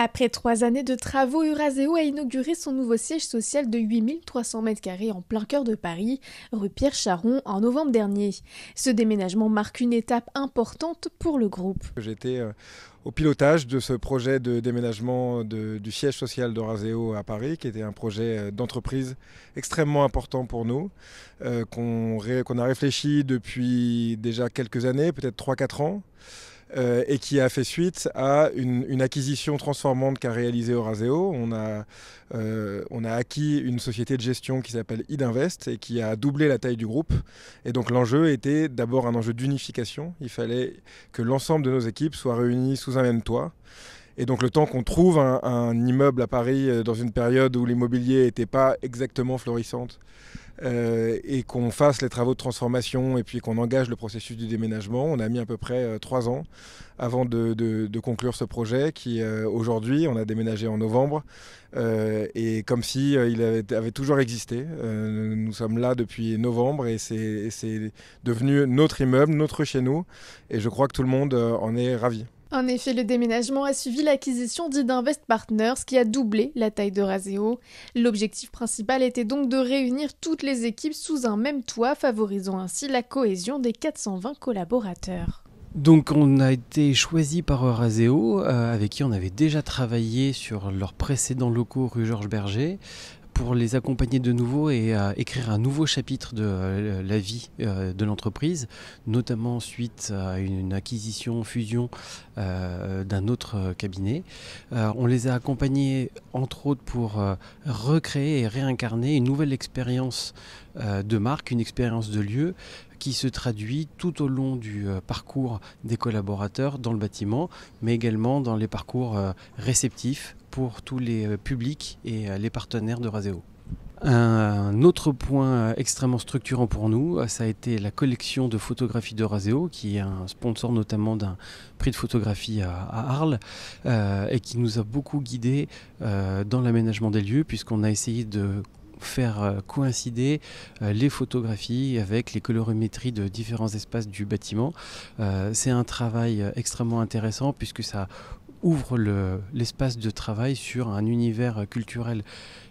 Après 3 années de travaux, Eurazeo a inauguré son nouveau siège social de 8300 m² en plein cœur de Paris, rue Pierre Charon, en novembre dernier. Ce déménagement marque une étape importante pour le groupe. J'étais au pilotage de ce projet de déménagement du siège social d'Eurazeo à Paris, qui était un projet d'entreprise extrêmement important pour nous, qu'on a réfléchi depuis déjà quelques années, peut-être 3-4 ans. Et qui a fait suite à une acquisition transformante qu'a réalisée Eurazeo. On a acquis une société de gestion qui s'appelle Idinvest et qui a doublé la taille du groupe. Et donc l'enjeu était d'abord un enjeu d'unification. Il fallait que l'ensemble de nos équipes soient réunies sous un même toit. Et donc le temps qu'on trouve un immeuble à Paris dans une période où l'immobilier n'était pas exactement florissante, et qu'on fasse les travaux de transformation et puis qu'on engage le processus du déménagement, on a mis à peu près 3 ans avant de conclure ce projet qui aujourd'hui, on a déménagé en novembre, et comme si il avait toujours existé. Nous sommes là depuis novembre et c'est devenu notre immeuble, notre chez nous, et je crois que tout le monde en est ravi. En effet, le déménagement a suivi l'acquisition d'Idinvest Partners qui a doublé la taille d'Eurazeo. L'objectif principal était donc de réunir toutes les équipes sous un même toit, favorisant ainsi la cohésion des 420 collaborateurs. Donc on a été choisi par Eurazeo, avec qui on avait déjà travaillé sur leurs précédents locaux rue Georges Berger, pour les accompagner de nouveau et écrire un nouveau chapitre de la vie de l'entreprise, notamment suite à une acquisition, fusion d'un autre cabinet. On les a accompagnés entre autres pour recréer et réincarner une nouvelle expérience de marque, une expérience de lieu qui se traduit tout au long du parcours des collaborateurs dans le bâtiment, mais également dans les parcours réceptifs pour tous les publics et les partenaires d'Eurazeo. Un autre point extrêmement structurant pour nous, ça a été la collection de photographies d'Eurazeo, qui est un sponsor notamment d'un prix de photographie à Arles, et qui nous a beaucoup guidés dans l'aménagement des lieux, puisqu'on a essayé de faire coïncider les photographies avec les colorimétries de différents espaces du bâtiment. C'est un travail extrêmement intéressant puisque ça ouvre l'espace de travail sur un univers culturel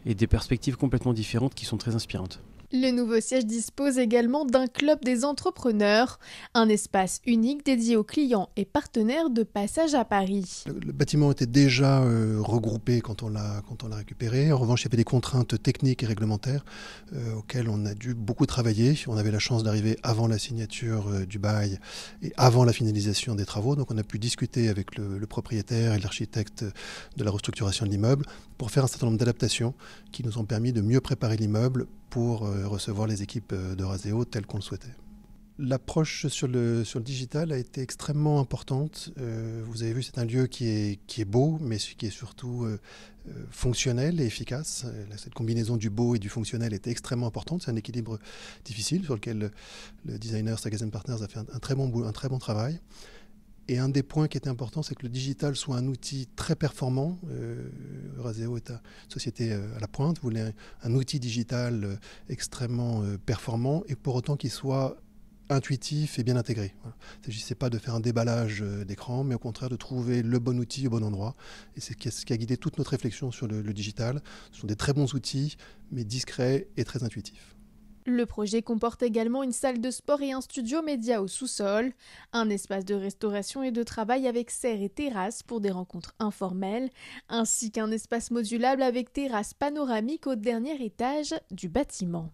et des perspectives complètement différentes qui sont très inspirantes. Le nouveau siège dispose également d'un club des entrepreneurs, un espace unique dédié aux clients et partenaires de passage à Paris. Le bâtiment était déjà regroupé quand on l'a récupéré. En revanche, il y avait des contraintes techniques et réglementaires auxquelles on a dû beaucoup travailler. On avait la chance d'arriver avant la signature du bail et avant la finalisation des travaux. Donc on a pu discuter avec le propriétaire et l'architecte de la restructuration de l'immeuble pour faire un certain nombre d'adaptations qui nous ont permis de mieux préparer l'immeuble pour recevoir les équipes d'Eurazeo telles qu'on le souhaitait. L'approche sur le digital a été extrêmement importante. Vous avez vu, c'est un lieu qui est beau, mais qui est surtout fonctionnel et efficace. Cette combinaison du beau et du fonctionnel était extrêmement importante. C'est un équilibre difficile sur lequel le designer Sagazen Partners a fait un très bon travail. Et un des points qui était important, c'est que le digital soit un outil très performant. Eurazeo est une société à la pointe, voulait un outil digital extrêmement performant et pour autant qu'il soit intuitif et bien intégré. Voilà. Il ne s'agissait pas de faire un déballage d'écran, mais au contraire de trouver le bon outil au bon endroit. Et c'est ce qui a guidé toute notre réflexion sur le digital. Ce sont des très bons outils, mais discrets et très intuitifs. Le projet comporte également une salle de sport et un studio média au sous-sol, un espace de restauration et de travail avec serre et terrasse pour des rencontres informelles, ainsi qu'un espace modulable avec terrasse panoramique au dernier étage du bâtiment.